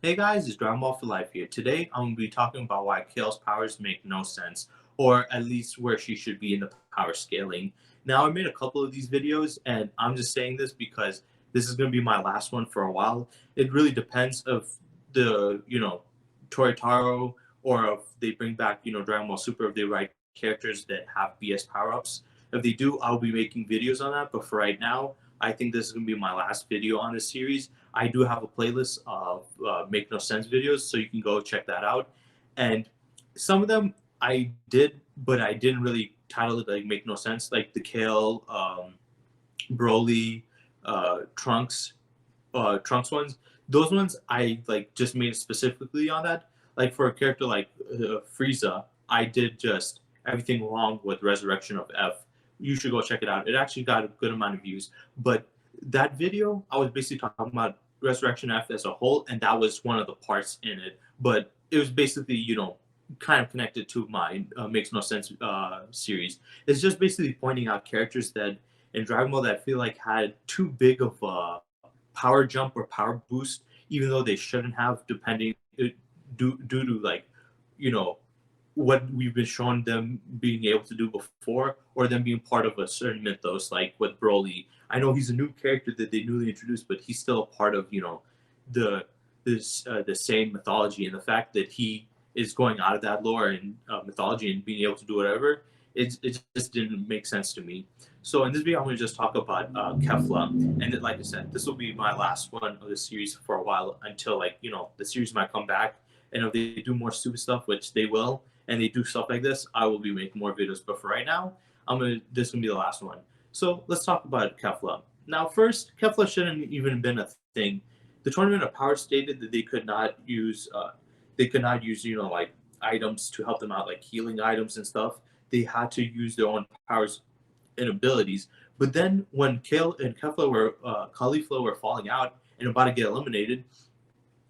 Hey guys, it's Dragon Ball for Life here. Today I'm going to be talking about why Kale's powers make no sense, or at least where she should be in the power scaling. Now, I made a couple of these videos, and I'm just saying this because this is going to be my last one for a while. It really depends if Toritaro, or if they bring back, Dragon Ball Super, if they write characters that have BS power-ups. If they do, I'll be making videos on that, but for right now, I think this is going to be my last video on this series. I do have a playlist of Make No Sense videos, so you can go check that out. And some of them I did, but I didn't really title it like Make No Sense, like the Kale, Broly, Trunks ones. Those ones I like just made specifically on that. Like for a character like Frieza, I did just everything wrong with Resurrection of F. You should go check it out. It actually got a good amount of views. But that video, I was basically talking about Resurrection F as a whole, and that was one of the parts in it. But it was basically, kind of connected to my Makes No Sense series. It's just basically pointing out characters that in Dragon Ball that I feel like had too big of a power jump or power boost, even though they shouldn't have, depending due to like, you know, what we've been shown them being able to do before, or them being part of a certain mythos, like with Broly. I know he's a new character that they newly introduced, but he's still a part of the the same mythology, and the fact that he is going out of that lore and mythology and being able to do whatever, it just didn't make sense to me. So in this video, I'm going to just talk about Kefla, and like I said, this will be my last one of the series for a while until the series might come back, and if they do more stupid stuff, which they will, and they do stuff like this, I will be making more videos. But for right now, this is gonna be the last one. So let's talk about Kefla. Now, first, Kefla shouldn't even been a thing. The Tournament of Power stated that they could not use like items to help them out, like healing items and stuff. They had to use their own powers and abilities. But then when Kale and Kefla were Caulifla were falling out and about to get eliminated,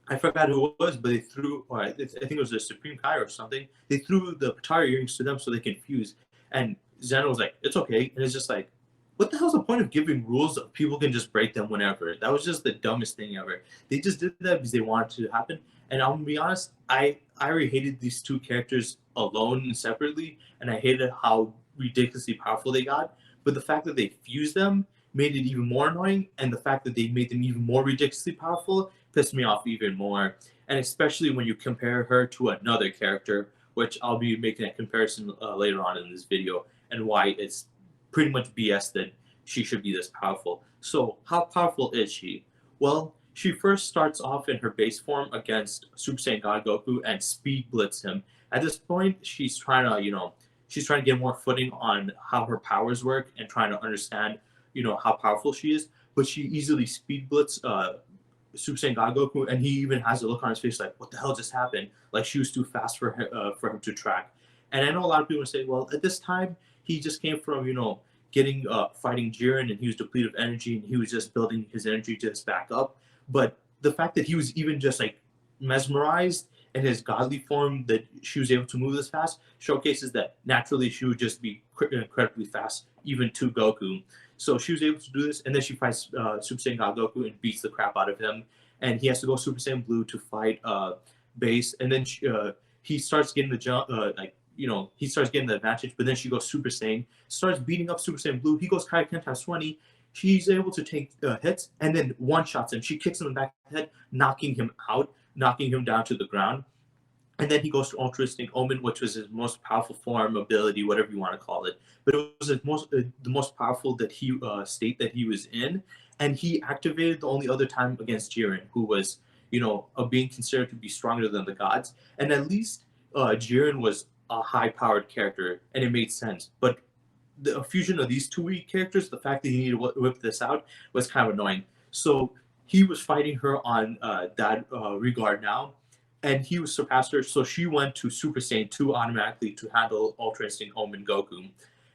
I forgot who it was, but they threw, or I think it was the Supreme Kai or something. They threw the Patara earrings to them so they can fuse. And Xander was like, "It's okay," and it's just like, what the hell's the point of giving rules if people can just break them whenever? That was just the dumbest thing ever. They just did that because they wanted it to happen. And I'm gonna be honest, I already hated these two characters alone and separately, and I hated how ridiculously powerful they got. But the fact that they fused them made it even more annoying, and the fact that they made them even more ridiculously powerful pissed me off even more. And especially when you compare her to another character, which I'll be making a comparison later on in this video, and why it's pretty much BS that she should be this powerful. So, how powerful is she? Well, she first starts off in her base form against Super Saiyan God Goku and speed blitz him. At this point, she's trying to get more footing on how her powers work and trying to understand, how powerful she is. But she easily speed blitz Super Saiyan God Goku, and he even has a look on his face like, "What the hell just happened?" Like she was too fast for him to track. And I know a lot of people say, "Well, at this time, he just came from getting fighting Jiren, and he was depleted of energy, and he was just building his energy just back up." But the fact that he was even just like mesmerized in his godly form, that she was able to move this fast, showcases that naturally she would just be incredibly fast, even to Goku. So she was able to do this, and then she fights Super Saiyan God Goku and beats the crap out of him. And he has to go Super Saiyan Blue to fight Base, and then he starts getting the jump, he starts getting the advantage. But then she goes Super Saiyan, starts beating up Super Saiyan Blue. He goes Kaioken times 20. She's able to take hits, and then one shots him. She kicks him in the back of the head, knocking him out, knocking him down to the ground. And then he goes to Ultra Instinct Omen, which was his most powerful form, ability, whatever you want to call it. But it was the most powerful that he state that he was in, and he activated the only other time against Jiren, who was being considered to be stronger than the gods. And at least Jiren was a high-powered character, and it made sense. But the fusion of these two weak characters, the fact that he needed to whip this out, was kind of annoying. So he was fighting her on that regard now, and he was surpassed her. So she went to Super Saiyan 2 automatically to handle Ultra Instinct Omen Goku.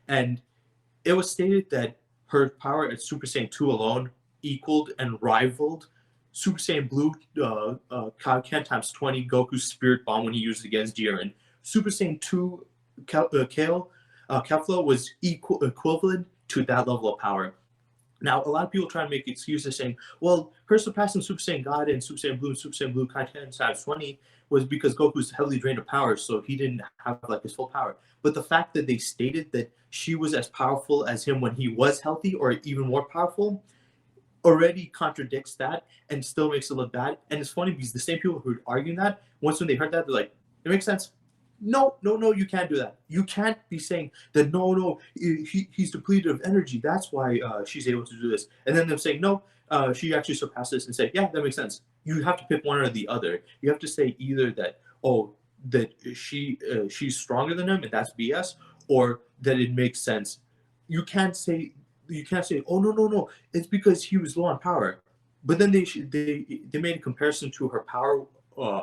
And it was stated that her power at Super Saiyan 2 alone equaled and rivaled Super Saiyan Blue Kaioken times 20 Goku's Spirit Bomb when he used it against Jiren. Super Saiyan 2 Kefla was equivalent to that level of power. Now, a lot of people try to make excuses saying, well, her surpassing Super Saiyan God and Super Saiyan Blue Kaiten times 20 was because Goku's heavily drained of power, so he didn't have like his full power. But the fact that they stated that she was as powerful as him when he was healthy, or even more powerful, already contradicts that and still makes it look bad. And it's funny because the same people who are arguing that, once when they heard that, they're like, it makes sense. No, no, no, you can't do that. You can't be saying that, no, no, he's depleted of energy. That's why she's able to do this. And then them saying, no, she actually surpassed this and say, yeah, that makes sense. You have to pick one or the other. You have to say either that, oh, that she's stronger than him and that's BS, or that it makes sense. You can't say oh, no, no, no, it's because he was low on power. But then they made a comparison to her power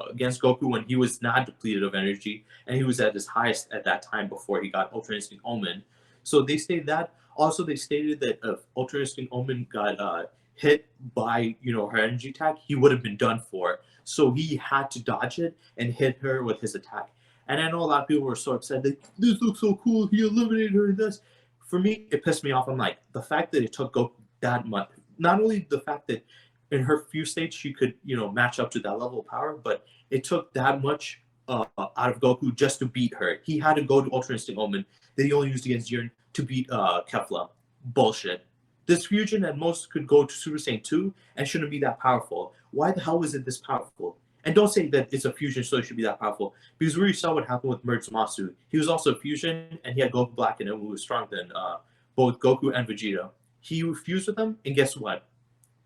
against Goku when he was not depleted of energy and he was at his highest at that time before he got Ultra Instinct Omen. So they stated that. Also, they stated that if Ultra Instinct Omen got hit by her energy attack, he would have been done for. So he had to dodge it and hit her with his attack. And I know a lot of people were so upset that this looks so cool. He eliminated her in this. For me, it pissed me off. I'm like, the fact that it took Goku that much, not only the fact that in her few states she could, match up to that level of power, but it took that much out of Goku just to beat her. He had to go to Ultra Instinct Omen that he only used against Jiren to beat Kefla. Bullshit. This fusion at most could go to Super Saiyan 2 and shouldn't be that powerful. Why the hell is it this powerful? And don't say that it's a fusion, so it should be that powerful. Because we already saw what happened with Merge Zamasu. He was also a fusion, and he had Goku Black in him, who was stronger than both Goku and Vegeta. He fused with them, and guess what?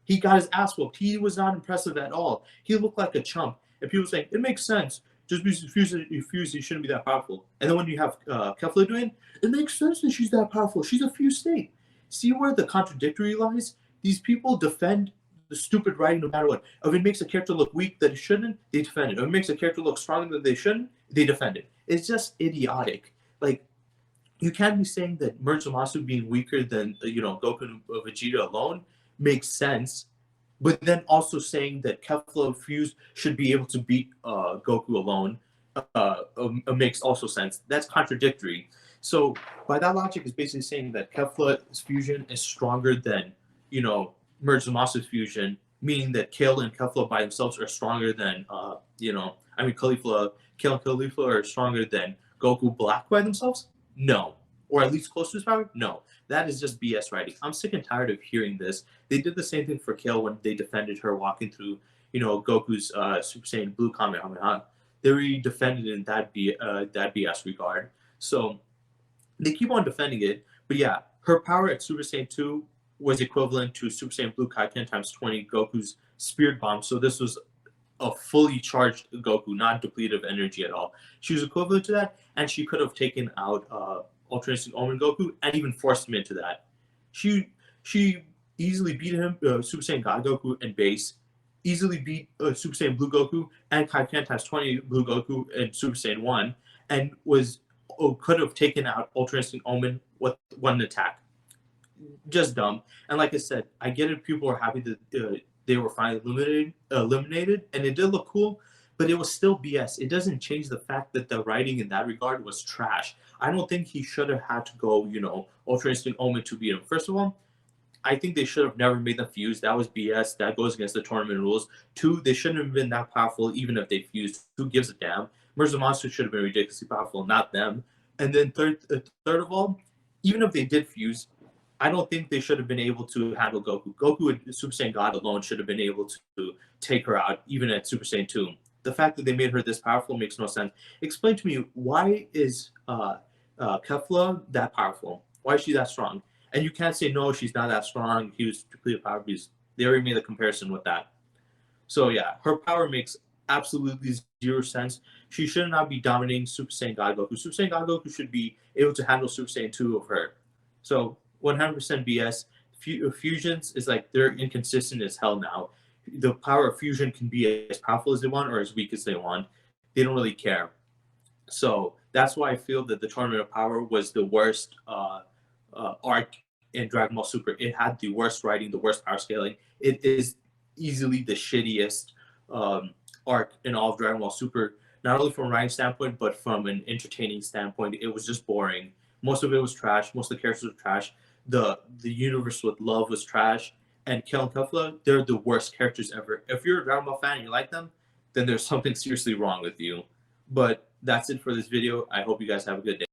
He got his ass whooped. He was not impressive at all. He looked like a chump. And people saying, it makes sense. Just because you fuse, you shouldn't be that powerful. And then when you have Kefla doing it makes sense that she's that powerful. She's a fused state. See where the contradictory lies? These people defend the stupid writing no matter what. If it makes a character look weak that it shouldn't, they defend it. If it makes a character look stronger than they shouldn't, they defend it. It's just idiotic. Like, you can't be saying that Merge Zamasu being weaker than Goku and Vegeta alone makes sense, but then also saying that Kefla Fuse should be able to beat Goku alone makes also sense. That's contradictory. So by that logic, it's basically saying that Kefla's fusion is stronger than Merge Zamasu's fusion, meaning that Kale and Kefla by themselves are stronger than Caulifla, Kale and Caulifla are stronger than Goku Black by themselves. No. Or at least close to his power? No. That is just BS writing. I'm sick and tired of hearing this. They did the same thing for Kale when they defended her walking through, Goku's Super Saiyan Blue Kamehameha. They really defended it in that BS regard. So they keep on defending it. But yeah, her power at Super Saiyan 2 was equivalent to Super Saiyan Blue Kaiten times 20 Goku's Spirit Bomb. So this was a fully charged Goku, not depleted of energy at all. She was equivalent to that, and she could have taken out Ultra Instinct Omen Goku and even forced him into that. She easily beat him, Super Saiyan God Goku and base, easily beat Super Saiyan Blue Goku and Kaiten times 20 Blue Goku and Super Saiyan 1, and could have taken out Ultra Instinct Omen with one attack. Just dumb. And like I said, I get it. People are happy that they were finally eliminated, and it did look cool, but it was still BS. It doesn't change the fact that the writing in that regard was trash. I don't think he should have had to go, Ultra Instinct Omen to beat him. First of all, I think they should have never made them fuse. That was BS. That goes against the tournament rules. Two, they shouldn't have been that powerful even if they fused. Who gives a damn? Monster should have been ridiculously powerful, not them. And then third of all, even if they did fuse, I don't think they should have been able to handle Goku. Goku and Super Saiyan God alone should have been able to take her out, even at Super Saiyan 2. The fact that they made her this powerful makes no sense. Explain to me, why is Kefla that powerful? Why is she that strong? And you can't say, no, she's not that strong. He was completely powerful because they already made a comparison with that. So yeah, her power makes absolutely zero sense. She should not be dominating Super Saiyan God Goku. Super Saiyan God Goku should be able to handle Super Saiyan 2 of her. So 100% BS. Fusions is like they're inconsistent as hell now. The power of fusion can be as powerful as they want or as weak as they want. They don't really care. So that's why I feel that the Tournament of Power was the worst arc in Dragon Ball Super. It had the worst writing, the worst power scaling. It is easily the shittiest arc in all of Dragon Ball Super, not only from a writing standpoint, but from an entertaining standpoint. It was just boring. Most of it was trash. Most of the characters were trash. the universe with love was trash, and Kel and Kefla, they're the worst characters ever. If you're a Dragon Ball fan and you like them, then there's something seriously wrong with you. But that's it for this video. I hope you guys have a good day.